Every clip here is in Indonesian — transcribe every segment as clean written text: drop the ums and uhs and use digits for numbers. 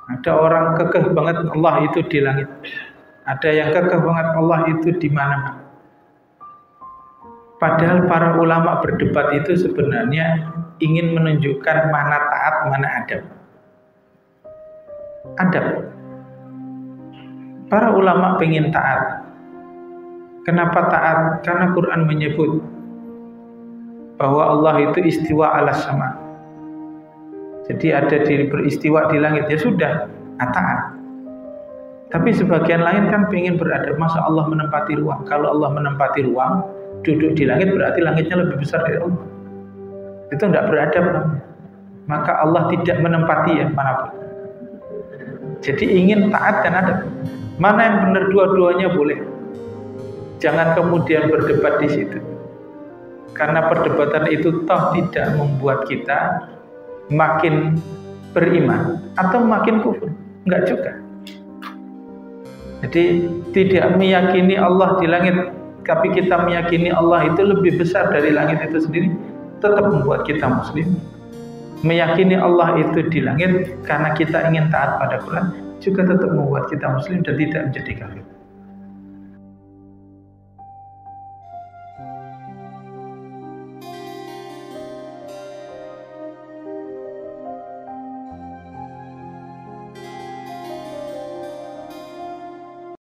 Ada orang kekeh banget Allah itu di langit. Ada yang kekeh banget Allah itu di mana-mana. Padahal para ulama berdebat itu sebenarnya ingin menunjukkan mana taat, mana adab. Adab. Para ulama pengen taat. Kenapa taat? Karena Quran menyebut bahwa Allah itu istiwa ala sama. Jadi ada di beristiwa di langit, ya sudah, taat. Tapi sebagian lain kan pengen beradab. Masa Allah menempati ruang? Kalau Allah menempati ruang, duduk di langit berarti langitnya lebih besar dari Allah. Itu tidak beradab. Maka Allah tidak menempati ya manapun. Jadi ingin taat dan adab. Mana yang benar, dua-duanya boleh. Jangan kemudian berdebat di situ. Karena perdebatan itu toh tidak membuat kita makin beriman atau makin kufur. Enggak juga. Jadi tidak meyakini Allah di langit, tapi kita meyakini Allah itu lebih besar dari langit itu sendiri, tetap membuat kita muslim. Meyakini Allah itu di langit karena kita ingin taat pada Quran juga tetap membuat kita muslim dan tidak menjadi kafir.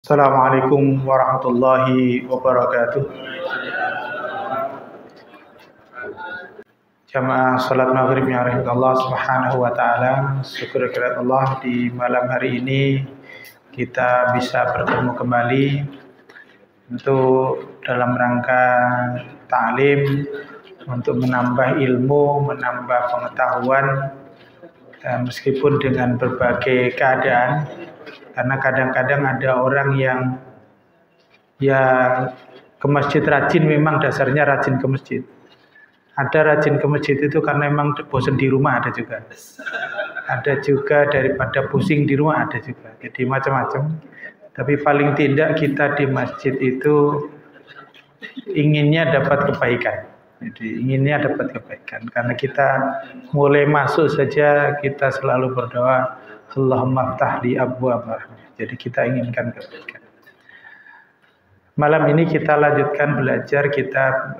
Assalamualaikum warahmatullahi wabarakatuh. Jamaah salat maghrib yang rahmat Allah subhanahu wa ta'ala, syukur kepada Allah di malam hari ini kita bisa bertemu kembali untuk dalam rangka ta'lim, untuk menambah ilmu, menambah pengetahuan, meskipun dengan berbagai keadaan. Karena kadang-kadang ada orang yang ke masjid rajin, memang dasarnya rajin ke masjid. Ada rajin ke masjid itu karena memang bosan di rumah, ada juga. Ada juga daripada pusing di rumah, ada juga. Jadi macam-macam. Tapi paling tidak kita di masjid itu inginnya dapat kebaikan. Jadi inginnya dapat kebaikan. Karena kita mulai masuk saja kita selalu berdoa, Allahumma ftah li abwaab rahmah. Jadi kita inginkan kebaikan. Malam ini kita lanjutkan belajar kitab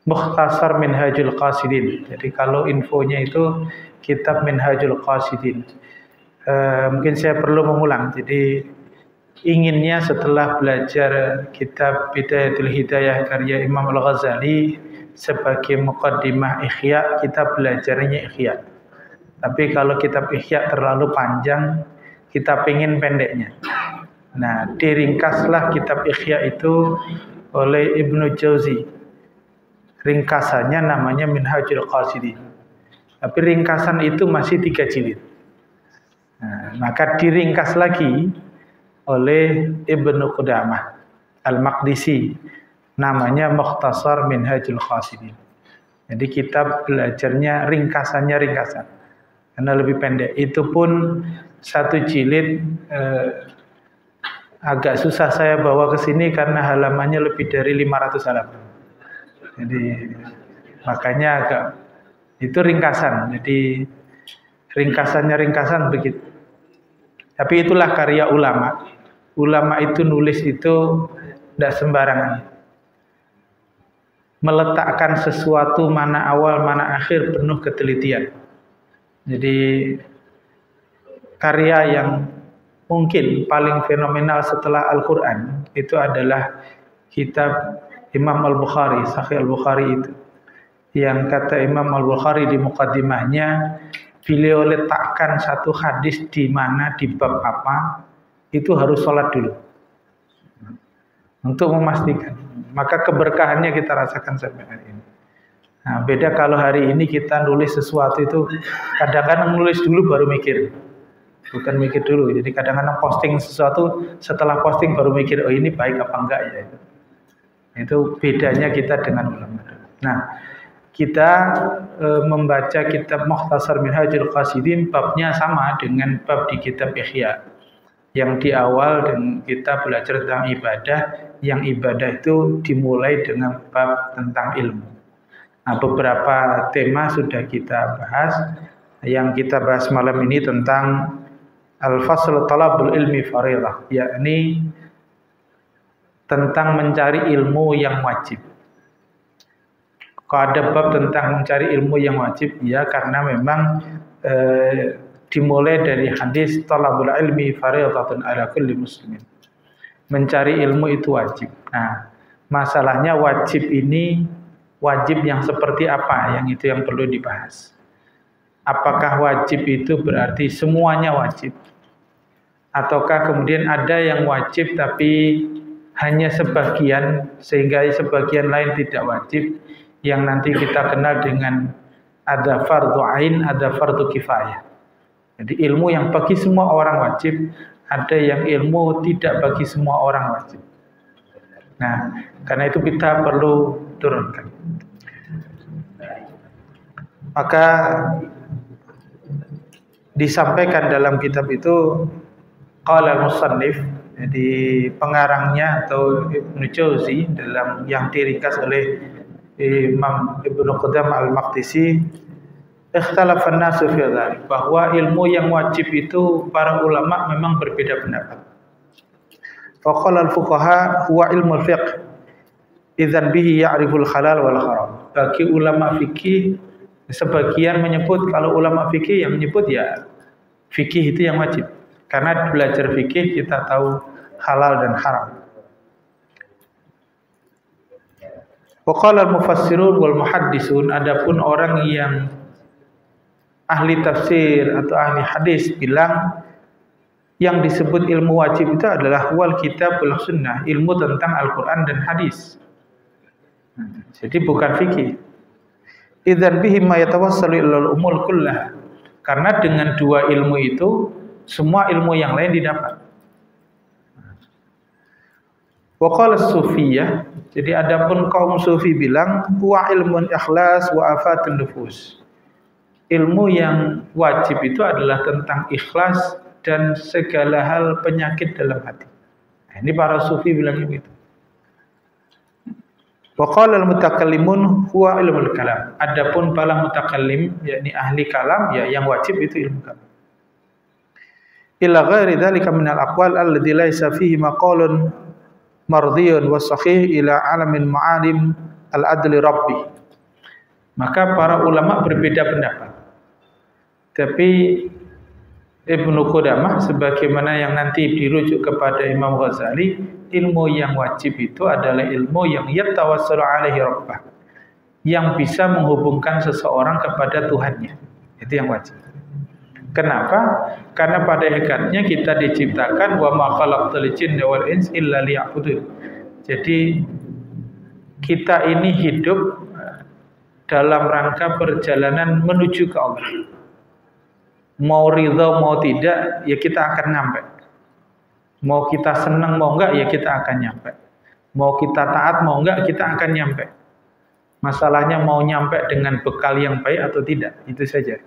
Mukhtasar Minhajul Qasidin. Jadi kalau infonya itu kitab Minhajul Qasidin. Mungkin saya perlu mengulang. Jadi inginnya setelah belajar kitab Bidayatul Hidayah karya Imam Al-Ghazali sebagai muqaddimah Ihya, kita belajarnya Ihya. Tapi kalau kitab Ihya terlalu panjang, kita pengen pendeknya. Nah, diringkaslah kitab Ihya itu oleh Ibnu Jauzi. Ringkasannya namanya Minhajul Qasidin. Tapi ringkasan itu masih 3 jilid. Nah, maka diringkas lagi oleh Ibnu Qudamah Al-Maqdisi. Namanya Mukhtasar Minhajul Qasidin. Jadi kita belajarnya ringkasannya ringkasan. Karena lebih pendek. Itu pun 1 jilid agak susah saya bawa ke sini karena halamannya lebih dari 500 halaman. Jadi makanya agak itu ringkasan. Jadi ringkasannya ringkasan begitu. Tapi itulah karya ulama. Ulama itu nulis itu tidak sembarangan. Meletakkan sesuatu mana awal mana akhir penuh ketelitian. Jadi karya yang mungkin paling fenomenal setelah Al-Quran itu adalah kitab Imam Al-Bukhari, Sahih Al-Bukhari itu. Yang kata Imam Al-Bukhari di muqaddimahnya, beliau letakkan satu hadis di mana, di bab apa, itu harus sholat dulu. Untuk memastikan. Maka keberkahannya kita rasakan sampai hari ini. Nah, beda kalau hari ini kita nulis sesuatu itu, kadang-kadang nulis dulu baru mikir. Bukan mikir dulu. Jadi kadang-kadang posting sesuatu, setelah posting baru mikir, oh ini baik apa enggak ya. Itu bedanya kita dengan ulama. Nah, kita membaca kitab Mukhtasar Minhajul Qasidin, babnya sama dengan bab di kitab Ihya. Yang di awal dan kita belajar tentang ibadah, yang ibadah itu dimulai dengan bab tentang ilmu. Nah, beberapa tema sudah kita bahas. yang kita bahas malam ini tentang al-fasl talabul ilmi faridah, yakni tentang mencari ilmu yang wajib. Kalau ada bab tentang mencari ilmu yang wajib, ya karena memang dimulai dari hadis talabul ilmi faridatun ala kulli muslimin. Mencari ilmu itu wajib. Nah, masalahnya wajib ini wajib yang seperti apa? Yang itu yang perlu dibahas. Apakah wajib itu berarti semuanya wajib? Ataukah kemudian ada yang wajib tapi hanya sebagian, sehingga sebagian lain tidak wajib, yang nanti kita kenal dengan ada fardhu ain, ada fardhu kifayah. Jadi ilmu yang bagi semua orang wajib, ada yang ilmu tidak bagi semua orang wajib. Nah, karena itu kita perlu turunkan. Maka disampaikan dalam kitab itu qala al-musannif, jadi pengarangnya atau Ibnu Jauzi dalam yang diringkas oleh Imam Ibnu Qudamah al-Maqdisi, ikhtalafan nasu fi dzalik, bahwa ilmu yang wajib itu para ulama memang berbeda pendapat. Faqala al-fuqaha huwa ilmu al-fiqh idzan bihi ya'riful halal wal haram. Bagi ulama fikih, sebagian menyebut, kalau ulama fikih yang menyebut ya fikih itu yang wajib. Karena belajar fikih kita tahu halal dan haram. Wa qala al-mufassirun wal muhaddisun, adapun orang yang ahli tafsir atau ahli hadis bilang yang disebut ilmu wajib itu adalah wal kitab wal sunnah, ilmu tentang Al-Qur'an dan hadis. Jadi bukan fikih. Idzan bihi ma yatawassalu ilal umul kullah. Karena dengan dua ilmu itu semua ilmu yang lain didapat. Wa qala as-sufiyah, jadi adapun kaum sufi bilang huwa ilmun ikhlas wa afatun nufus. Ilmu yang wajib itu adalah tentang ikhlas dan segala hal penyakit dalam hati. Nah, ini para sufi bilang begitu. Wa qala al-mutakallimun huwa ilmul kalam. Adapun para mutakallim, yakni ahli kalam, ya yang wajib itu ilmu kalam. Ila ghairi dzalika min al-aqwal alladhi laysa fihi maqalun mardhiyun wa sahih ila alamin ma'alim al-adli rabbi. Maka para ulama berbeda pendapat. Tapi Ibnu Qudamah sebagaimana yang nanti dirujuk kepada Imam Ghazali, ilmu yang wajib itu adalah ilmu yang yatawassalu alaihi rabbah, yang bisa menghubungkan seseorang kepada Tuhannya. Itu yang wajib. Kenapa? Karena pada hakikatnya kita diciptakan wa ma khalaqtul jinna wal ins illa liya'budun. Jadi kita ini hidup dalam rangka perjalanan menuju ke Allah. Mau ridho mau tidak, ya kita akan nyampe. Mau kita senang mau enggak, ya kita akan nyampe. Mau kita taat mau enggak, kita akan nyampe. Masalahnya mau nyampe dengan bekal yang baik atau tidak, itu saja.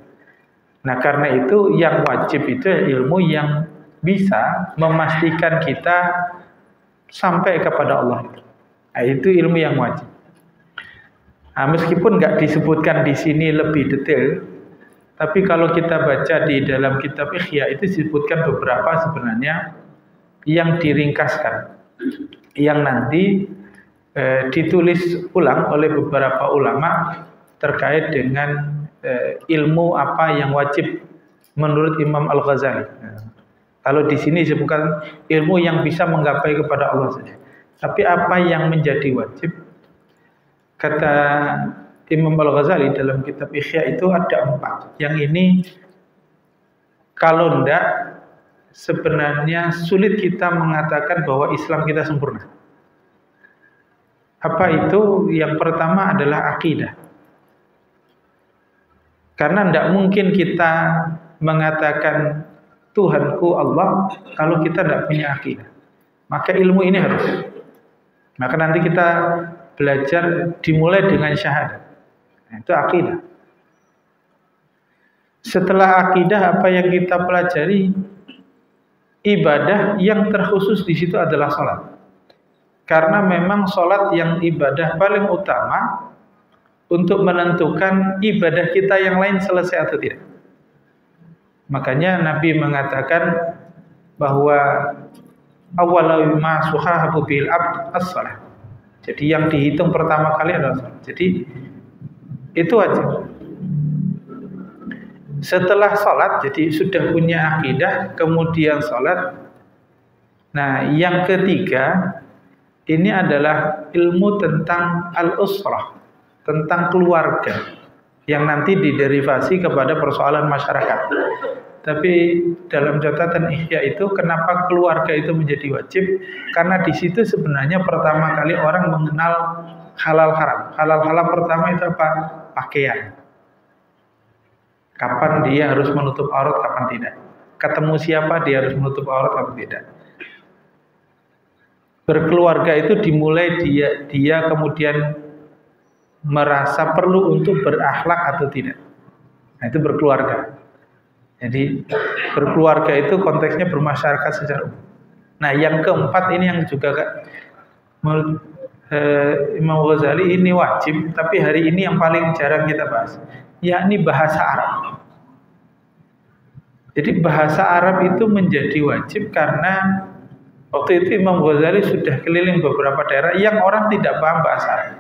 Nah karena itu yang wajib itu ilmu yang bisa memastikan kita sampai kepada Allah. Nah, itu ilmu yang wajib. Nah, meskipun enggak disebutkan di sini lebih detail, tapi kalau kita baca di dalam kitab Ihya itu disebutkan beberapa sebenarnya yang diringkaskan, yang nanti ditulis ulang oleh beberapa ulama terkait dengan ilmu apa yang wajib menurut Imam Al-Ghazali. Kalau di sini disebutkan ilmu yang bisa menggapai kepada Allah saja. Tapi apa yang menjadi wajib? Kata Imam Al-Ghazali dalam kitab Ihya itu ada 4. Yang ini kalau enggak sebenarnya sulit kita mengatakan bahwa Islam kita sempurna. Apa itu? Yang pertama adalah akidah. Karena enggak mungkin kita mengatakan Tuhanku Allah kalau kita enggak punya akidah. Maka ilmu ini harus. Maka nanti kita belajar dimulai dengan syahadat. Itu akidah. Setelah akidah apa yang kita pelajari? Ibadah yang terkhusus di situ adalah sholat. Karena memang sholat yang ibadah paling utama untuk menentukan ibadah kita yang lain selesai atau tidak. Makanya Nabi mengatakan bahwa awwalu ma suhabu bil abd as-shalah. Jadi yang dihitung pertama kali adalah salat. Jadi itu aja. Setelah salat, jadi sudah punya akidah, kemudian salat. Nah, yang ketiga ini adalah ilmu tentang al-usrah, tentang keluarga yang nanti diderivasi kepada persoalan masyarakat. Tapi dalam catatan Ihya itu kenapa keluarga itu menjadi wajib? Karena di situ sebenarnya pertama kali orang mengenal halal haram. Halal haram pertama itu apa? Pakaian. Kapan dia harus menutup aurat, kapan tidak. Ketemu siapa dia harus menutup aurat, kapan tidak. Berkeluarga itu dimulai dia kemudian merasa perlu untuk berakhlak atau tidak. Nah, itu berkeluarga. Jadi berkeluarga itu konteksnya bermasyarakat secara umum. Nah, yang keempat ini yang juga Imam Ghazali ini wajib, tapi hari ini yang paling jarang kita bahas, yakni bahasa Arab. Jadi bahasa Arab itu menjadi wajib karena waktu itu Imam Ghazali sudah keliling beberapa daerah yang orang tidak paham bahasa Arab.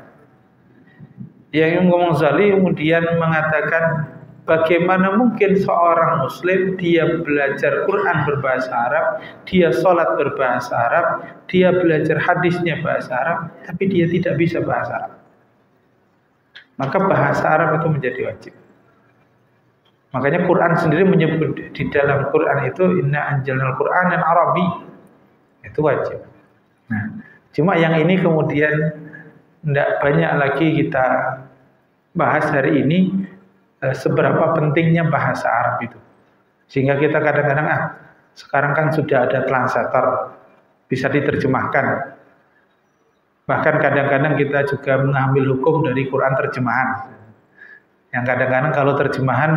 Yang Imam Ghazali kemudian mengatakan, bagaimana mungkin seorang muslim dia belajar Quran berbahasa Arab, dia sholat berbahasa Arab, dia belajar hadisnya bahasa Arab, tapi dia tidak bisa bahasa Arab. Maka bahasa Arab itu menjadi wajib. Makanya Quran sendiri menyebut di dalam Quran itu inna anjalnal Qur'anan Arabi. Itu wajib. Nah, cuma yang ini kemudian tidak banyak lagi kita bahas hari ini. Seberapa pentingnya bahasa Arab itu, sehingga kita kadang-kadang sekarang kan sudah ada translator, bisa diterjemahkan. Bahkan kadang-kadang kita juga mengambil hukum dari Quran terjemahan. Yang kadang-kadang kalau terjemahan,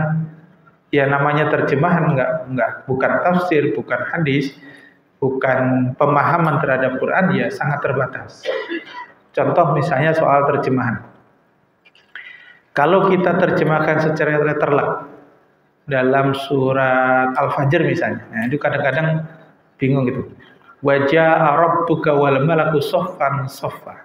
ya namanya terjemahan bukan tafsir, bukan hadis, bukan pemahaman terhadap Quran, ya sangat terbatas. Contoh misalnya soal terjemahan. Kalau kita terjemahkan secara terlak dalam surat Al-Fajr misalnya, nah itu kadang-kadang bingung gitu. Wajah rabbuka wal malaku soffan soffa.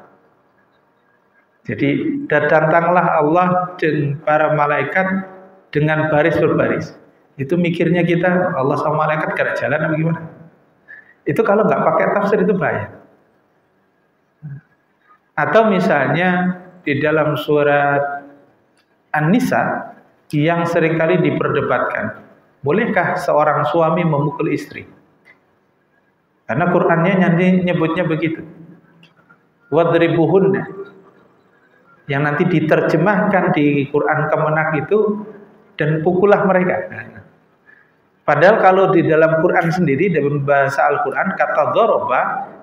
Jadi datanglah Allah dan para malaikat dengan baris berbaris. Itu mikirnya kita Allah sama malaikat gak jalan apa gimana? Itu kalau nggak pakai tafsir itu bahaya. Atau misalnya di dalam surat An-Nisa yang seringkali diperdebatkan, bolehkah seorang suami memukul istri? Karena Qur'annya nyebutnya begitu. Wadribuhunna. Yang nanti diterjemahkan di Quran Kemenak itu, dan pukullah mereka. Padahal kalau di dalam Quran sendiri, dalam bahasa Al-Quran, kata dhoroba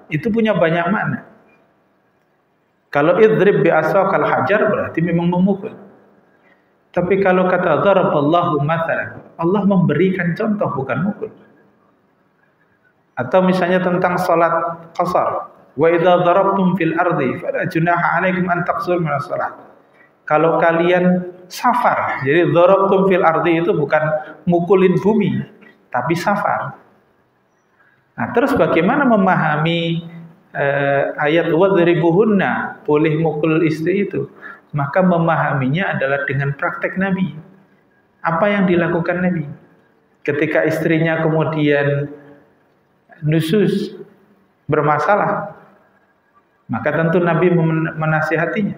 itu punya banyak makna. Kalau idrib bi'asakal hajar berarti memang memukul. Tapi kalau kata dharaballahu mathalan, Allah memberikan contoh bukan mukul. Atau misalnya tentang salat qasar, wa idza darabtum fil ardi fala junaha 'alaikum an taqsuru min as-salat. Kalau kalian safar, jadi darabtum fil ardi itu bukan mukulin bumi, tapi safar. Nah, terus bagaimana memahami ayat wadribuhunna, boleh mukul istri itu? Maka memahaminya adalah dengan praktek Nabi. Apa yang dilakukan Nabi ketika istrinya kemudian nusus bermasalah, maka tentu Nabi menasihatinya.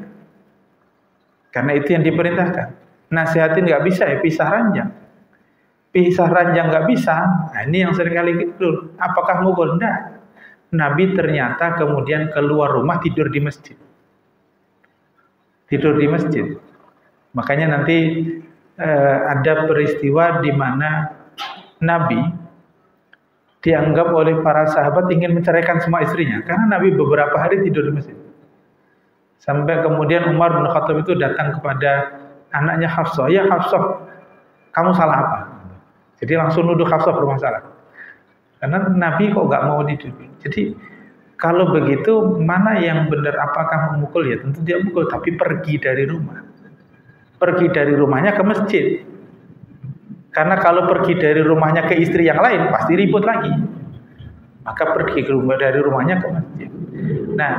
Karena itu yang diperintahkan. Nasihatin nggak bisa ya pisah ranjang. Pisah ranjang nggak bisa. Nah, ini yang seringkali gitu. Apakah mukul? Enggak. Nabi ternyata kemudian keluar rumah tidur di masjid. Tidur di masjid. Makanya nanti ada peristiwa di mana Nabi dianggap oleh para sahabat ingin menceraikan semua istrinya karena Nabi beberapa hari tidur di masjid. Sampai kemudian Umar bin Khattab itu datang kepada anaknya Hafsah, "Ya Hafsah, kamu salah apa?" Jadi langsung nuduh Hafsah bermasalah. Karena Nabi kok nggak mau tidur. Jadi kalau begitu, mana yang benar, apakah memukul? Ya tentu dia mukul, tapi pergi dari rumah. Pergi dari rumahnya ke masjid. Karena kalau pergi dari rumahnya ke istri yang lain pasti ribut lagi. Maka pergi dari rumahnya ke masjid. Nah,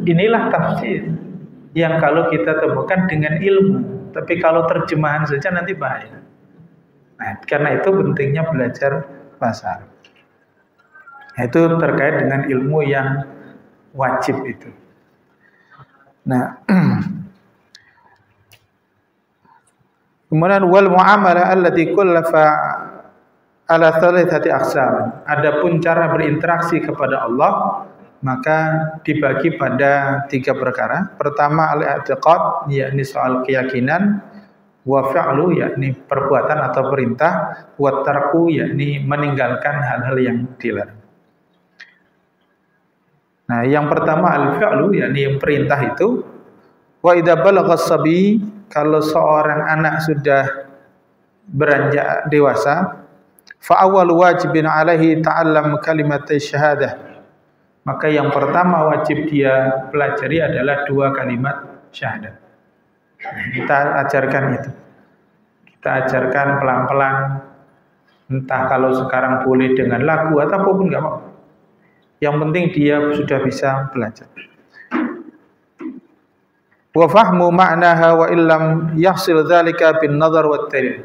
inilah tafsir yang kalau kita temukan dengan ilmu. Tapi kalau terjemahan saja nanti bahaya. Nah, karena itu pentingnya belajar bahasa Arab. Itu terkait dengan ilmu yang wajib itu. Nah, kemudian wal muamalah allati kullafa ala thalithati aqsam. Adapun cara berinteraksi kepada Allah maka dibagi pada 3 perkara. Pertama al-i'tiqad, yakni soal keyakinan, wa fi'lu, yakni perbuatan atau perintah, wa tarku, yakni meninggalkan hal-hal yang dilarang. Nah, yang pertama al-fi'lu, yakni yang perintah itu, wa idza balagha as-sabi, kalau seorang anak sudah beranjak dewasa, fa awwal wajibin alaihi ta'allam kalimat syahadah. Maka yang pertama wajib dia pelajari adalah 2 kalimat syahadat. Kita ajarkan itu. Kita ajarkan pelan-pelan. Entah kalau sekarang boleh dengan lagu atau apapun enggak apa-apa. Yang penting dia sudah bisa belajar. Wa fahmu ma'naha wa illam yahsil dzalika bin nazar wa dalil.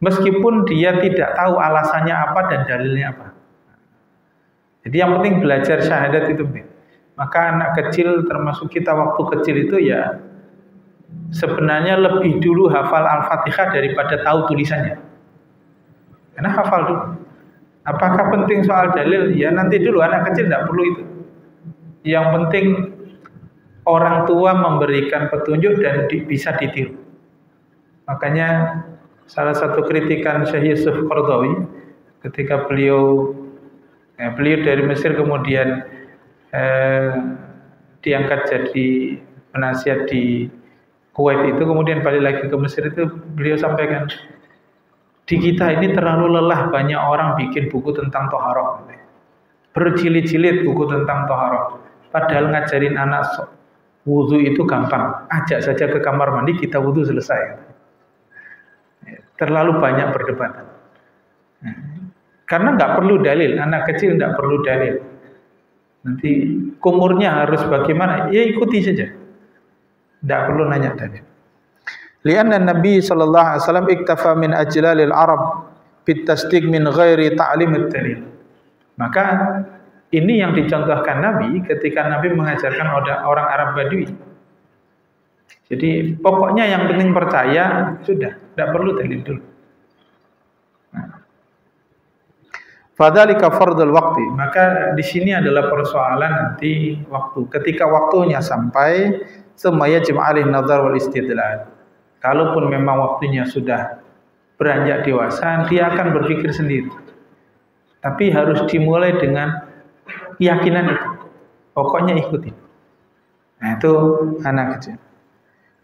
Meskipun dia tidak tahu alasannya apa dan dalilnya apa. Jadi yang penting belajar syahadat itu. Maka anak kecil termasuk kita waktu kecil itu ya sebenarnya lebih dulu hafal Al-Fatihah daripada tahu tulisannya. Karena hafal dulu. Apakah penting soal dalil? Ya nanti dulu, anak kecil tidak perlu itu. Yang penting orang tua memberikan petunjuk dan bisa ditiru. Makanya salah satu kritikan Syekh Yusuf Qaradawi ketika beliau dari Mesir kemudian diangkat jadi penasihat di Kuwait itu, kemudian balik lagi ke Mesir itu, beliau sampaikan, di kita ini terlalu lelah banyak orang bikin buku tentang toharoh, berjilid-jilid buku tentang toharoh, padahal ngajarin anak wudu itu gampang, ajak saja ke kamar mandi kita wudu selesai. Terlalu banyak perdebatan. Karena nggak perlu dalil, anak kecil nggak perlu dalil. Nanti kumurnya harus bagaimana? Ya ikuti saja. Nggak perlu nanya dalil. Lianna Nabi sallallahu alaihi wasallam iktafa min ajlalil Arab bit tasdiq min ghairi ta'lim dalil. Maka ini yang dicontohkan Nabi ketika Nabi mengajarkan orang Arab Badui. Jadi pokoknya yang penting percaya sudah, tidak perlu dalil dulu. Fadzalika fardul waqti, maka di sini adalah persoalan nanti waktu. Ketika waktunya sampai, semuanya jim'alih nazar wal istidlal. Kalaupun memang waktunya sudah beranjak dewasa, dia akan berpikir sendiri. Tapi harus dimulai dengan keyakinan itu. Pokoknya ikuti. Nah, itu anak kecil.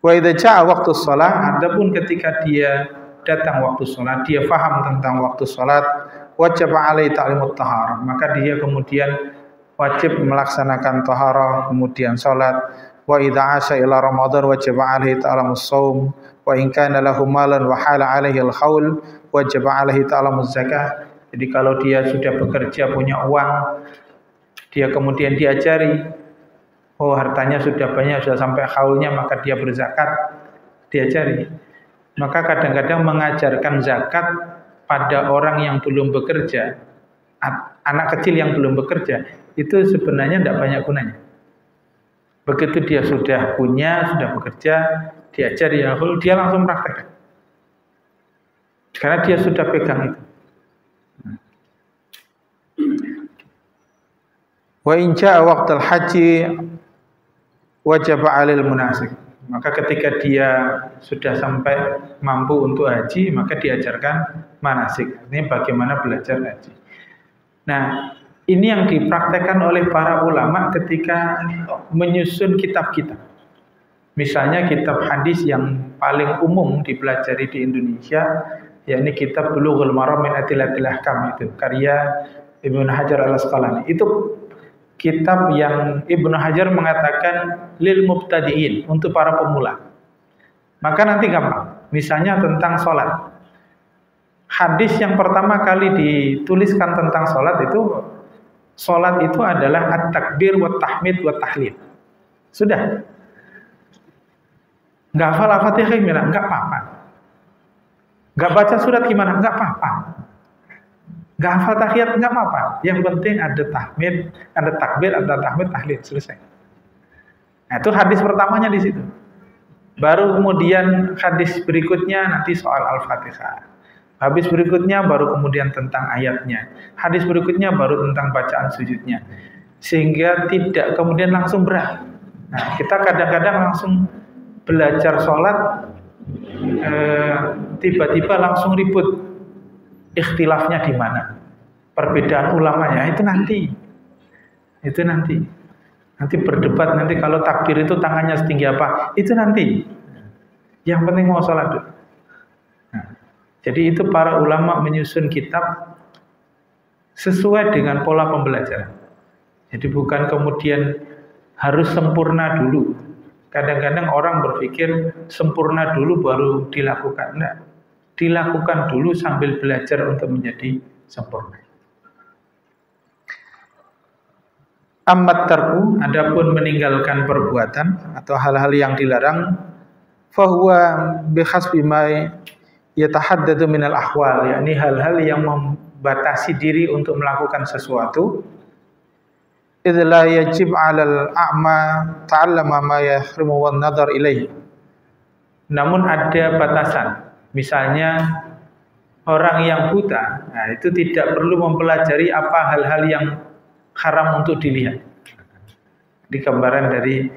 Wa idza jaa waktu shalah, adapun ketika dia datang waktu salat, dia faham tentang waktu salat, wajib alaihi ta'limut taharah, maka dia kemudian wajib melaksanakan taharah, kemudian salat. Wa idza asha ila ramadan wajib alaihi ta'lamus shaum, wa in kana lahu malan wa hala alaihi al-haul wajib alaihi ta'lamuz zakah. Jadi kalau dia sudah bekerja punya uang, dia kemudian diajari, oh hartanya sudah banyak, sudah sampai haulnya, maka dia berzakat, diajari. Maka kadang-kadang mengajarkan zakat pada orang yang belum bekerja, anak kecil yang belum bekerja, itu sebenarnya tidak banyak gunanya. Begitu dia sudah punya, sudah bekerja, diajari ya, dia langsung praktek. Karena dia sudah pegang itu. Wa in jaa waqtul haji wajib 'alal munasik. Maka ketika dia sudah sampai mampu untuk haji, maka diajarkan manasik. Ini bagaimana belajar haji. Nah, ini yang dipraktekkan oleh para ulama ketika menyusun kitab-kitab. Misalnya kitab hadis yang paling umum dipelajari di Indonesia, yakni kitab Bulughul Maram min Adillatil Ahkam, itu karya Ibnu Hajar Al-Asqalani. Itu kitab yang Ibnu Hajar mengatakan lil mubtadi'in, untuk para pemula. Maka nanti gampang. Misalnya tentang sholat. hadis yang pertama kali dituliskan tentang sholat itu adalah at-takbir wa tahmid wa tahlil. Sudah. Nggak hafal Al-Fatihah gimana? Nggak apa-apa. Nggak baca surat gimana? Nggak apa-apa. Nggak hafal tahiyat? Nggak apa-apa. Yang penting ada tahmid, ada takbir, ada tahmid, tahlil. Selesai. Nah, itu hadis pertamanya di situ. Baru kemudian hadis berikutnya nanti soal Al-Fatihah. Habis berikutnya baru kemudian tentang ayatnya. Hadis berikutnya baru tentang bacaan sujudnya. Sehingga tidak kemudian langsung berat. Nah, kita kadang-kadang langsung belajar sholat, tiba-tiba langsung ribut. Ikhtilafnya di mana? Perbedaan ulamanya itu nanti. Itu nanti. Nanti berdebat, nanti kalau takbir itu tangannya setinggi apa? Itu nanti. Yang penting mau sholat dulu. Nah, jadi itu para ulama menyusun kitab sesuai dengan pola pembelajaran. Jadi bukan kemudian harus sempurna dulu. Kadang-kadang orang berpikir sempurna dulu baru dilakukan. Nah, dilakukan dulu sambil belajar untuk menjadi sempurna. Ammat tarku, adapun meninggalkan perbuatan atau hal-hal yang dilarang, fahuwa bihasbi ma yatahaddadu minal ahwal, yakni hal-hal yang membatasi diri untuk melakukan sesuatu. Idz la yajib 'alal a'ma ta'allama ma yahrimu wan nadhar ilaih. Namun ada batasan. Misalnya orang yang buta, nah itu tidak perlu mempelajari apa hal-hal yang haram untuk dilihat. Di gambaran dari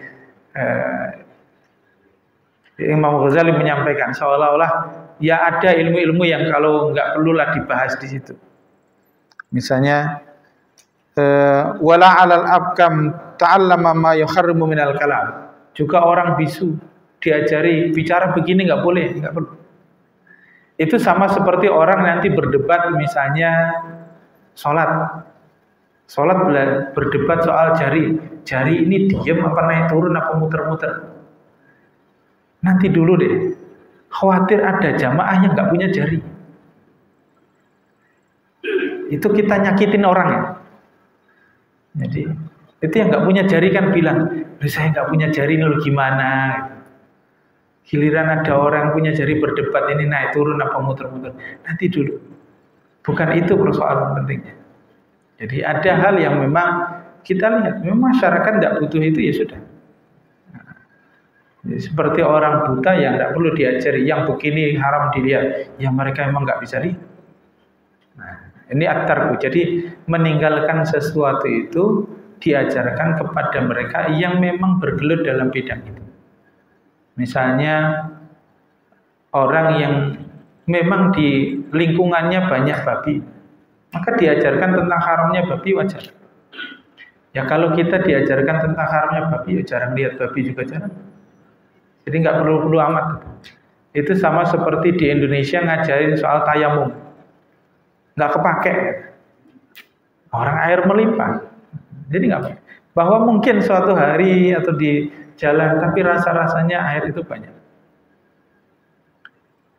Imam Ghazali menyampaikan seolah-olah ya ada ilmu-ilmu yang kalau nggak perlulah dibahas di situ. Misalnya wala 'alal abkam ta'allama ma yuharrimu minal kalam. Juga orang bisu diajari bicara begini nggak boleh, nggak perlu. Itu sama seperti orang nanti berdebat misalnya sholat berdebat soal jari ini diam apa naik turun apa muter-muter. Nanti dulu deh, khawatir ada jamaah yang nggak punya jari. Itu kita nyakitin orang ya. Jadi itu yang nggak punya jari kan bilang, saya nggak punya jari ini gimana? Giliran ada orang yang punya jari berdebat ini naik turun apa muter-muter. Nanti dulu. Bukan itu persoalan pentingnya. Jadi ada hal yang memang kita lihat, memang masyarakat tidak butuh itu ya sudah. Jadi, seperti orang buta yang tidak perlu diajari, yang begini haram dilihat, yang mereka memang nggak bisa lihat. Nah, ini at-tarku. Jadi meninggalkan sesuatu itu diajarkan kepada mereka yang memang bergelut dalam bidang itu. Misalnya orang yang memang di lingkungannya banyak babi, maka diajarkan tentang haramnya babi wajar. Ya kalau kita diajarkan tentang haramnya babi, ya jarang lihat babi juga jarang. Jadi nggak perlu amat. Itu sama seperti di Indonesia ngajarin soal tayamum, nggak kepake. Orang air melimpah, jadi nggak apa. Bahwa mungkin suatu hari atau di jalan, tapi rasa-rasanya air itu banyak.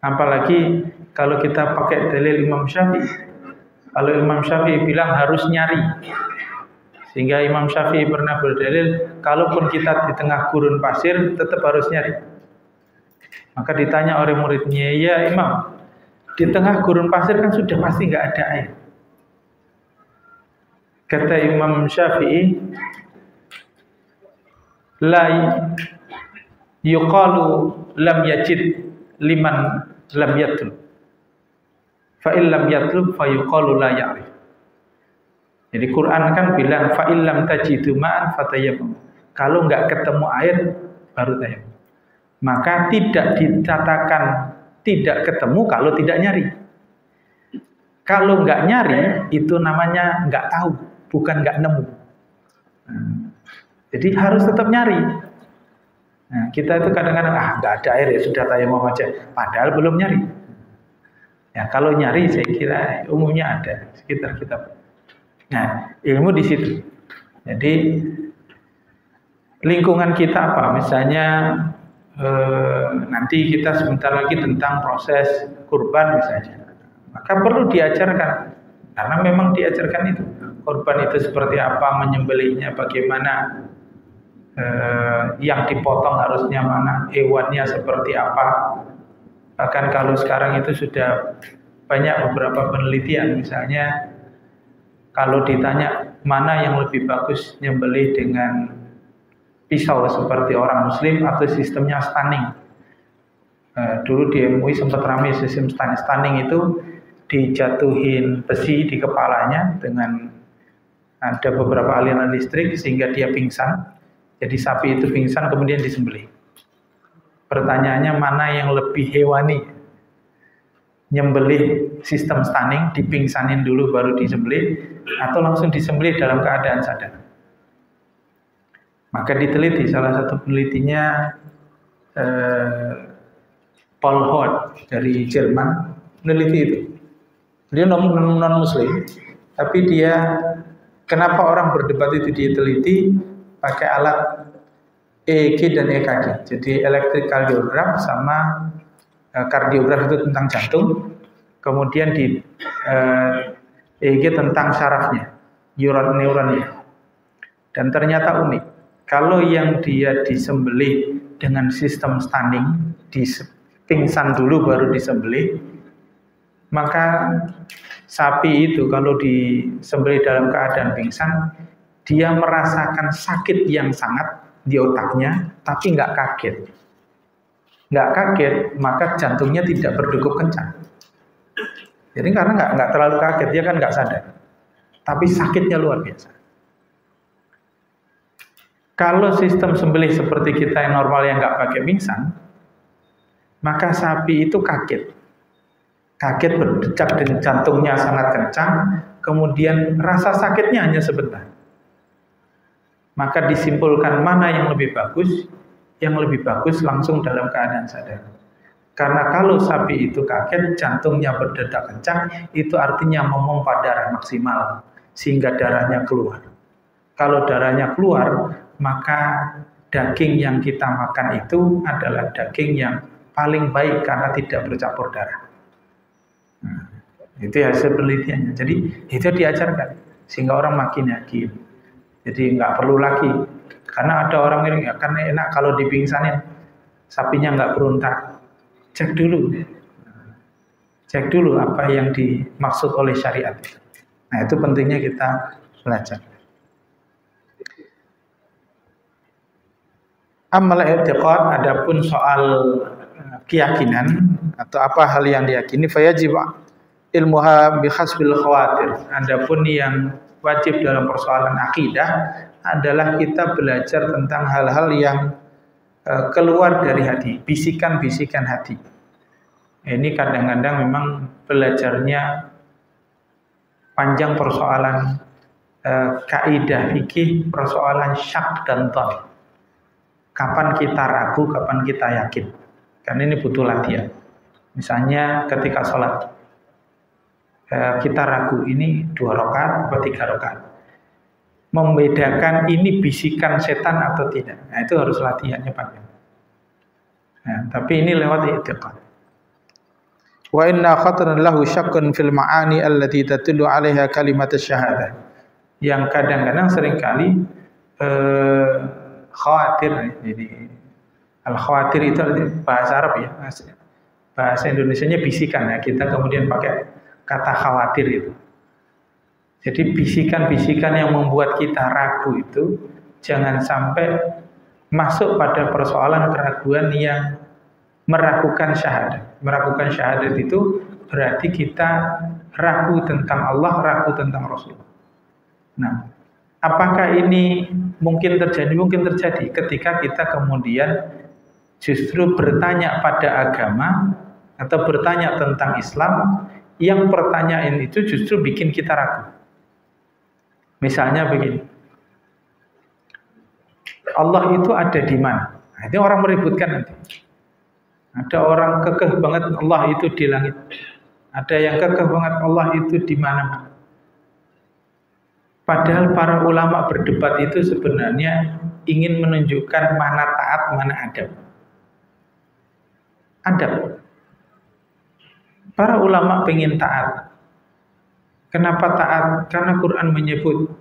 Apalagi kalau kita pakai dalil Imam Syafi'i. Kalau Imam Syafi'i bilang harus nyari. Sehingga Imam Syafi'i pernah berdalil, kalaupun kita di tengah gurun pasir, tetap harus nyari. Maka ditanya oleh muridnya, ya Imam, di tengah gurun pasir kan sudah pasti nggak ada air. Kata Imam Syafi'i, la yuqalu lam yajid liman lam yatlub fa illam yatlub fa yuqalu la ya'rif. Jadi Quran kan bilang fa illam tajidu ma'an fatayammam. Kalau enggak ketemu air baru tayammum. Maka tidak dikatakan tidak ketemu kalau tidak nyari. Kalau enggak nyari itu namanya enggak tahu, bukan enggak nemu. Jadi harus tetap nyari. Nah, kita itu kadang-kadang nggak ada air ya sudah tayamum aja. Padahal belum nyari. Ya kalau nyari saya kira umumnya ada sekitar kita. Nah ilmu di situ. Jadi lingkungan kita apa? Misalnya nanti kita sebentar lagi tentang proses kurban misalnya. Maka perlu diajarkan, karena memang diajarkan itu. Korban itu seperti apa, menyembelihnya bagaimana, yang dipotong harusnya mana, hewannya seperti apa. Bahkan kalau sekarang itu sudah banyak beberapa penelitian, misalnya kalau ditanya mana yang lebih bagus nyembelih dengan pisau seperti orang muslim atau sistemnya stunning. Dulu di MUI sempat ramai sistem stunning itu dijatuhin besi di kepalanya dengan ada beberapa aliran listrik sehingga dia pingsan. Jadi sapi itu pingsan kemudian disembelih. Pertanyaannya mana yang lebih hewani? Nyembelih sistem stunning, dipingsanin dulu baru disembelih, atau langsung disembelih dalam keadaan sadar? Maka diteliti, salah satu penelitinya Paul Hort dari Jerman meneliti itu. Dia non muslim, tapi dia, kenapa orang berdebat itu diteliti pakai alat EEG dan EKG. Jadi electric cardiograph sama kardiograf itu tentang jantung, kemudian di EEG tentang sarafnya, neuronnya. Dan ternyata unik. Kalau yang dia disembelih dengan sistem stunning, pingsan dulu baru disembelih, maka sapi itu kalau disembelih dalam keadaan pingsan, dia merasakan sakit yang sangat di otaknya, tapi nggak kaget. Nggak kaget, maka jantungnya tidak berdegup kencang. Jadi karena nggak terlalu kaget, dia kan nggak sadar. Tapi sakitnya luar biasa. Kalau sistem sembelih seperti kita yang normal yang nggak pakai pingsan, maka sapi itu kaget. Kaget berdetak dan jantungnya sangat kencang, kemudian rasa sakitnya hanya sebentar. Maka disimpulkan mana yang lebih bagus. Yang lebih bagus langsung dalam keadaan sadar. Karena kalau sapi itu kaget, jantungnya berdetak kencang, itu artinya memompa darah maksimal sehingga darahnya keluar. Kalau darahnya keluar, maka daging yang kita makan itu adalah daging yang paling baik karena tidak bercampur darah. Itu hasil penelitiannya. Jadi itu diajarkan sehingga orang makin yakin. Jadi nggak perlu lagi, karena ada orang ini kan enak kalau dipingsanin sapinya nggak berontak. Cek dulu apa yang dimaksud oleh syariat. Nah itu pentingnya kita belajar. Amal i'tiqad, adapun soal keyakinan atau apa hal yang diyakini, fayajib ilmuha bihasbil khawatir. Adapun yang wajib dalam persoalan akidah adalah kita belajar tentang hal-hal yang keluar dari hati, bisikan-bisikan hati. Ini kadang-kadang memang belajarnya panjang persoalan kaidah fikih, persoalan syak dan dhon. Kapan kita ragu, kapan kita yakin. Karena ini butuh latihan. Misalnya ketika sholat, kita ragu ini 2 rakaat atau 3 rakaat. Membedakan ini bisikan setan atau tidak. Nah, itu harus latihannya panjang. Nah, tapi ini lewat i'tiqad. Wa inna khataran lahu syakkun fil ma'ani allati tatullu 'alaiha kalimat asy-syahadah. Yang kadang-kadang seringkali khawatir. Jadi al-khawatir itu bahasa Arab ya. Bahasa Indonesianya bisikan ya. Kita kemudian pakai kata khawatir itu. Jadi bisikan-bisikan yang membuat kita ragu itu jangan sampai masuk pada persoalan keraguan yang meragukan syahadat. Meragukan syahadat itu berarti kita ragu tentang Allah, ragu tentang Rasul. Nah, apakah ini mungkin terjadi? Mungkin terjadi ketika kita kemudian justru bertanya pada agama atau bertanya tentang Islam, yang pertanyaan itu justru bikin kita ragu. Misalnya begini, Allah itu ada di mana? Nah, itu orang meributkan nanti. Ada orang kekeh banget Allah itu di langit. Ada yang kekeh banget Allah itu di mana-mana. Padahal para ulama berdebat itu sebenarnya ingin menunjukkan mana taat, mana adab. Adab. Para ulama pengen taat. Kenapa taat? Karena Quran menyebut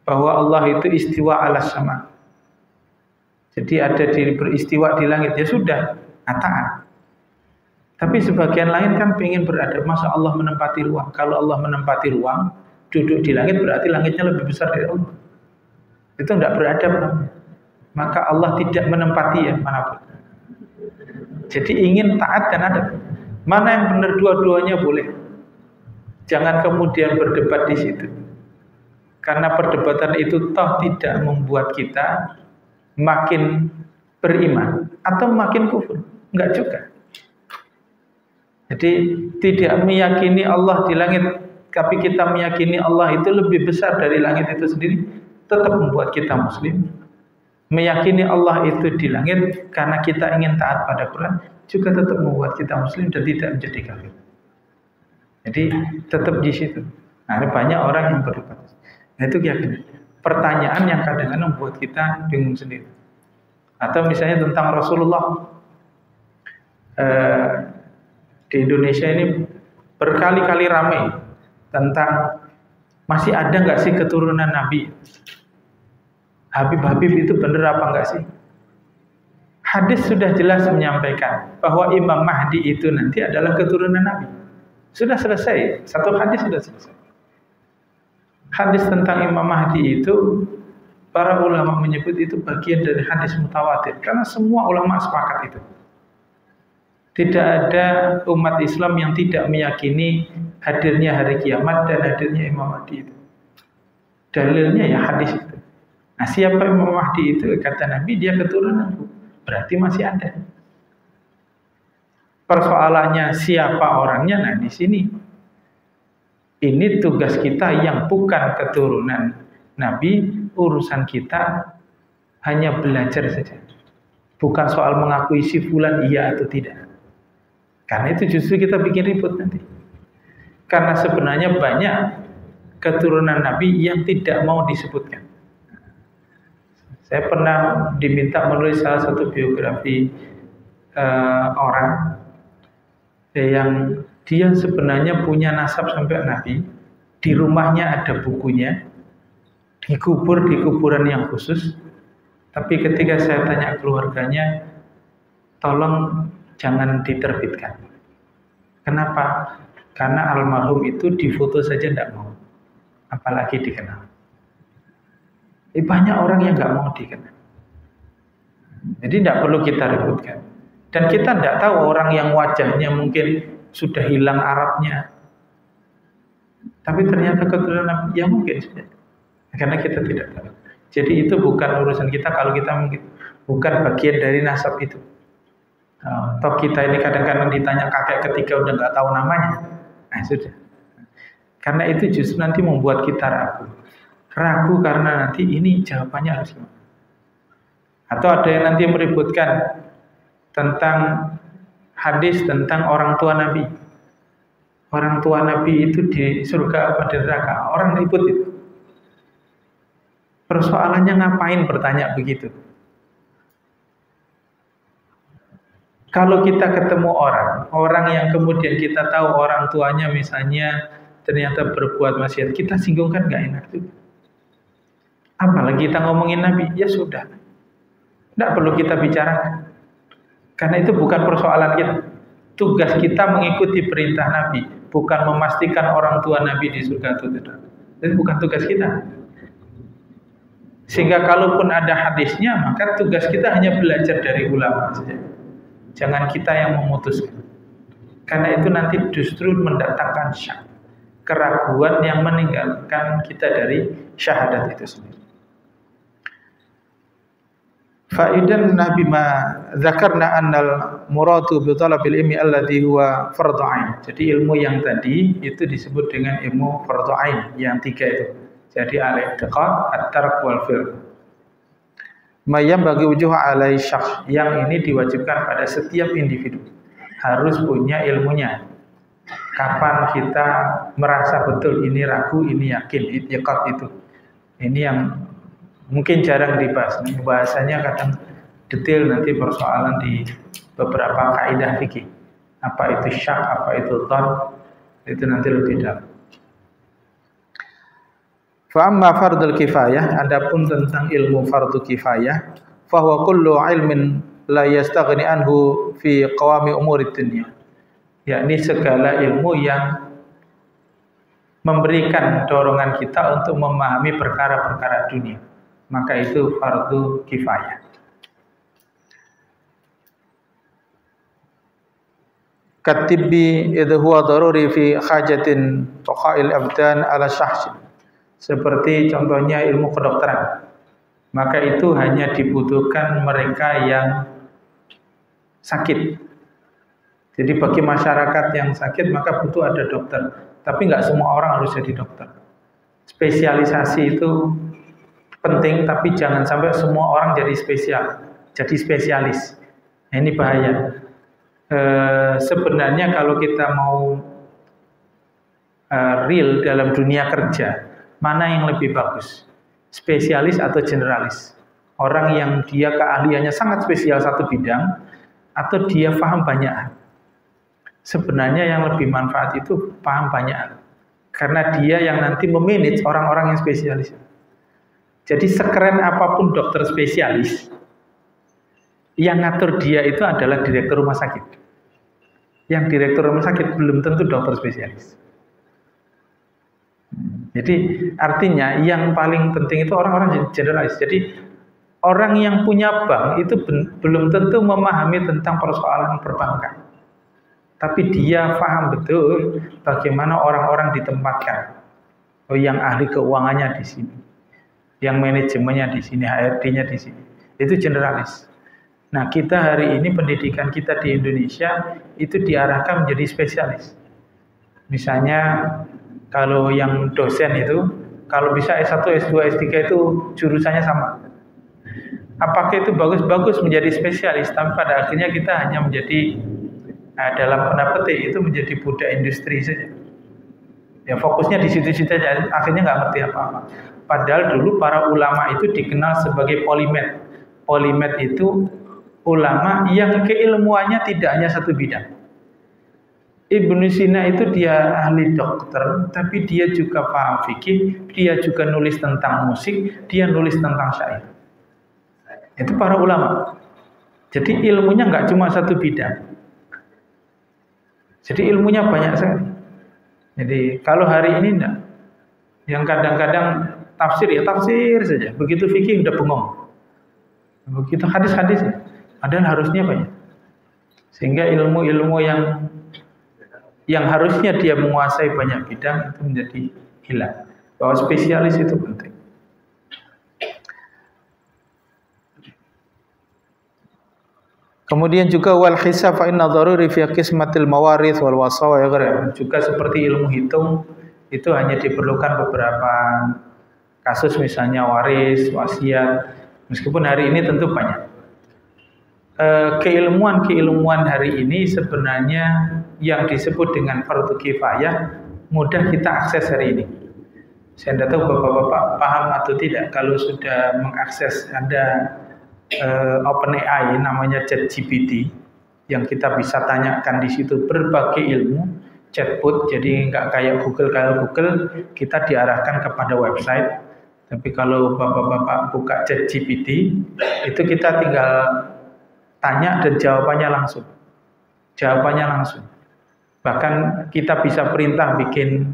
bahwa Allah itu istiwa ala sama. Jadi ada beristiwa di langit, ya sudah, taat. Tapi sebagian lain kan pengen beradab, masa Allah menempati ruang. Kalau Allah menempati ruang, duduk di langit berarti langitnya lebih besar dari Allah. Itu tidak beradab namanya. Maka Allah tidak menempati ya manapun. Jadi ingin taat dan adab. Mana yang benar, dua-duanya boleh. Jangan kemudian berdebat di situ. Karena perdebatan itu toh tidak membuat kita makin beriman atau makin kufur. Enggak juga. Jadi tidak meyakini Allah di langit, tapi kita meyakini Allah itu lebih besar dari langit itu sendiri, tetap membuat kita muslim. Meyakini Allah itu di langit karena kita ingin taat pada Quran juga tetap membuat kita muslim dan tidak menjadi kafir. Jadi tetap di situ. Nah, ada banyak orang yang berdebat. Nah, itu keyakinan. Pertanyaan yang kadang-kadang membuat kita bingung sendiri. Atau misalnya tentang Rasulullah. Di Indonesia ini berkali-kali ramai tentang masih ada nggak sih keturunan Nabi? Habib-habib itu benar apa enggak sih? Hadis sudah jelas menyampaikan bahwa Imam Mahdi itu nanti adalah keturunan Nabi. Sudah selesai, satu hadis sudah selesai. Hadis tentang Imam Mahdi itu para ulama menyebut itu bagian dari hadis mutawatir karena semua ulama sepakat itu. Tidak ada umat Islam yang tidak meyakini hadirnya hari kiamat dan hadirnya Imam Mahdi itu. Dalilnya ya hadis itu. Nah, siapa Imam Mahdi itu? Kata Nabi, dia keturunan. Berarti masih ada. Persoalannya siapa orangnya? Nah, di sini. Ini tugas kita yang bukan keturunan Nabi. Urusan kita hanya belajar saja. Bukan soal mengakui si fulan iya atau tidak. Karena itu justru kita bikin ribut nanti. Karena sebenarnya banyak keturunan Nabi yang tidak mau disebutkan. Saya pernah diminta menulis salah satu biografi orang yang dia sebenarnya punya nasab sampai Nabi. Di rumahnya ada bukunya, dikubur di kuburan yang khusus. Tapi ketika saya tanya keluarganya, tolong jangan diterbitkan. Kenapa? Karena almarhum itu difoto saja tidak mau, apalagi dikenal. Banyak orang yang nggak mau dikenal. Jadi tidak perlu kita ributkan. Dan kita tidak tahu orang yang wajahnya mungkin sudah hilang Arabnya, tapi ternyata keturunan ya mungkin saja. Karena kita tidak tahu. Jadi itu bukan urusan kita kalau kita mungkin bukan bagian dari nasab itu. Toh kita ini kadang-kadang ditanya kakek ketika udah nggak tahu namanya. Nah sudah. Karena itu justru nanti membuat kita ragu. Ragu karena nanti ini jawabannya harus gimana. Atau ada yang nanti meributkan tentang hadis tentang orang tua Nabi. Orang tua Nabi itu di surga apa di neraka? Orang ribut itu. Persoalannya ngapain bertanya begitu? Kalau kita ketemu orang yang kemudian kita tahu orang tuanya misalnya ternyata berbuat maksiat, kita singgung kan nggak enak juga. Apalagi kita ngomongin Nabi, ya sudah. Tidak perlu kita bicarakan. Karena itu bukan persoalan kita. Tugas kita mengikuti perintah Nabi, bukan memastikan orang tua Nabi di surga atau tidak. Itu bukan tugas kita. Sehingga kalaupun ada hadisnya, maka tugas kita hanya belajar dari ulama saja. Jangan kita yang memutuskan. Karena itu nanti justru mendatangkan syak, keraguan yang meninggalkan kita dari syahadat itu sendiri. Faidan Nabi ma dzakarna annal muradu bi talabil ilmi alladhi huwa fardhu ain. Jadi ilmu yang tadi itu disebut dengan ilmu fardhu ain yang tiga itu. Jadi al-i'tiqad, at-tark wal fi'l. Mayam bagi wujuh alai syakhs, yang ini diwajibkan pada setiap individu. Harus punya ilmunya. Kapan kita merasa betul ini ragu, ini yakin, i'tiqad itu. Ini yang mungkin jarang dibahas. Bahasanya kadang detail nanti persoalan di beberapa kaidah fikih. apa itu syak, apa itu dhon, itu nanti lebih dalam. Fa amma fardul kifayah, adapun tentang ilmu fardu kifayah, fa huwa kullu ilmin la yastaghni anhu fi qawami umurid dunya. Yakni segala ilmu yang memberikan dorongan kita untuk memahami perkara-perkara dunia, maka itu fardu kifayah. Katibbi idh huwa daruri fi hajatin tuqa'il abdan ala syahsin. Seperti contohnya ilmu kedokteran, maka itu hanya dibutuhkan mereka yang sakit. Jadi bagi masyarakat yang sakit maka butuh ada dokter. Tapi nggak semua orang harus jadi dokter. Spesialisasi itu penting, tapi jangan sampai semua orang jadi spesialis. Nah, ini bahaya. Sebenarnya kalau kita mau real dalam dunia kerja, mana yang lebih bagus? Spesialis atau generalis? Orang yang dia keahliannya sangat spesial satu bidang, atau dia paham banyak hal? Sebenarnya yang lebih manfaat itu paham banyak hal. Karena dia yang nanti memanage orang-orang yang spesialis. Jadi sekeren apapun dokter spesialis, yang ngatur dia itu adalah direktur rumah sakit. Yang direktur rumah sakit belum tentu dokter spesialis. Jadi artinya yang paling penting itu orang-orang generalis. Jadi orang yang punya bank itu belum tentu memahami tentang persoalan perbankan. Tapi dia paham betul bagaimana orang-orang ditempatkan. Oh, yang ahli keuangannya di sini, yang manajemennya di sini, HRD-nya di sini. Itu generalis. Nah, kita hari ini pendidikan kita di Indonesia itu diarahkan menjadi spesialis. Misalnya kalau yang dosen itu, kalau bisa S1, S2, S3 itu jurusannya sama. Apakah itu bagus-bagus menjadi spesialis, tapi pada akhirnya kita hanya menjadi dalam tanda petik itu menjadi budak industri saja. Ya fokusnya di situ-situ saja, akhirnya nggak ngerti apa-apa. Padahal dulu para ulama itu dikenal sebagai polimet. Polimet itu ulama yang keilmuannya tidak hanya satu bidang. Ibnu Sina itu dia ahli dokter, tapi dia juga paham fikih, dia juga nulis tentang musik, dia nulis tentang syair. Itu para ulama. Jadi ilmunya nggak cuma satu bidang. Jadi ilmunya banyak sekali. Jadi kalau hari ini enggak, yang kadang-kadang tafsir ya tafsir saja. Begitu fikih udah bengong. Begitu hadis-hadis ya. Padahal harusnya banyak. Sehingga ilmu-ilmu yang harusnya dia menguasai banyak bidang itu menjadi hilang. Bahwa spesialis itu penting. Kemudian juga wal hisab fa inna dharuri fi qismatil mawarith wal wasawa juga seperti ilmu hitung itu hanya diperlukan beberapa kasus, misalnya waris, wasiat. Meskipun hari ini tentu banyak. Keilmuan hari ini sebenarnya yang disebut dengan fardu kifayah mudah kita akses hari ini. Saya tidak tahu bapak-bapak paham atau tidak kalau sudah mengakses ada OpenAI namanya ChatGPT yang kita bisa tanyakan di situ berbagai ilmu, chatbot. Jadi nggak kayak Google, kita diarahkan kepada website. Tapi kalau bapak-bapak buka ChatGPT itu kita tinggal tanya dan jawabannya langsung. Bahkan kita bisa perintah bikin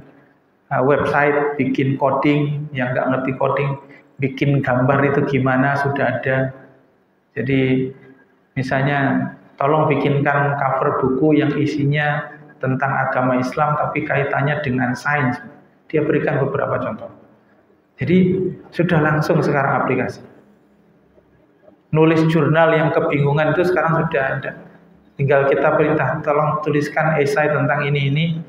website, bikin coding, yang nggak ngerti coding, bikin gambar itu gimana sudah ada. Jadi misalnya tolong bikinkan cover buku yang isinya tentang agama Islam tapi kaitannya dengan sains. Dia berikan beberapa contoh. Jadi sudah langsung sekarang aplikasi. Nulis jurnal yang kebingungan itu sekarang sudah ada. Tinggal kita perintah tolong tuliskan esai tentang ini.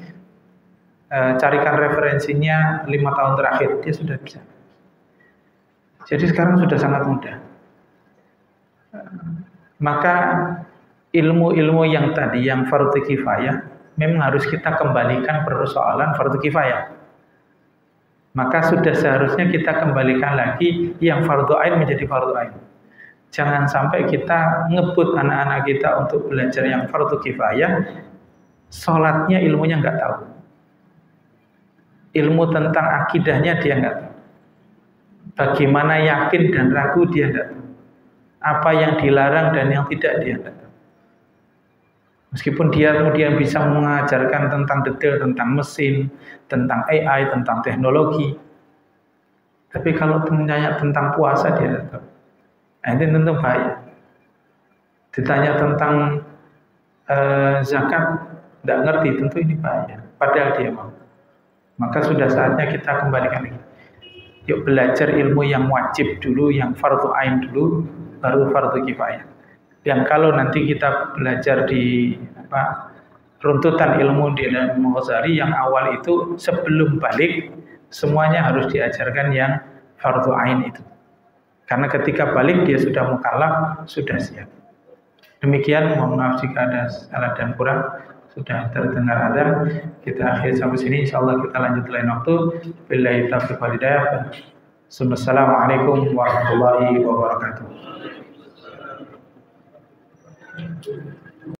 Carikan referensinya 5 tahun terakhir. Dia sudah bisa. Jadi sekarang sudah sangat mudah. Maka ilmu-ilmu yang tadi yang fardu kifayah memang harus kita kembalikan persoalan fardu kifayah. Maka sudah seharusnya kita kembalikan lagi yang fardu ain menjadi fardu ain. Jangan sampai kita ngebut anak-anak kita untuk belajar yang fardu kifayah, sholatnya ilmunya nggak tahu, ilmu tentang akidahnya dia nggak tahu, bagaimana yakin dan ragu dia nggak tahu, apa yang dilarang dan yang tidak dia nggak tahu. Meskipun dia kemudian bisa mengajarkan tentang detail tentang mesin, tentang AI, tentang teknologi, tapi kalau tanya tentang puasa dia tidak tahu. Nah, ini tentu bahaya. Ditanya tentang zakat, tidak ngerti, tentu ini bahaya. Padahal dia mau. Maka sudah saatnya kita kembalikan lagi. Yuk belajar ilmu yang wajib dulu, yang fardu ain dulu, baru fardu kifayah. Dan kalau nanti kita belajar di runtutan ilmu di Imam Ghazali yang awal itu, sebelum balik semuanya harus diajarkan yang fardu ain itu. Karena ketika balik dia sudah mukallaf, sudah siap. Demikian, mohon maaf jika ada salah dan kurang. Sudah terdengar adzan, kita akhir sampai sini. Insyaallah kita lanjut lain waktu. Billahi taufiq wal hidayah. Assalamualaikum warahmatullahi wabarakatuh.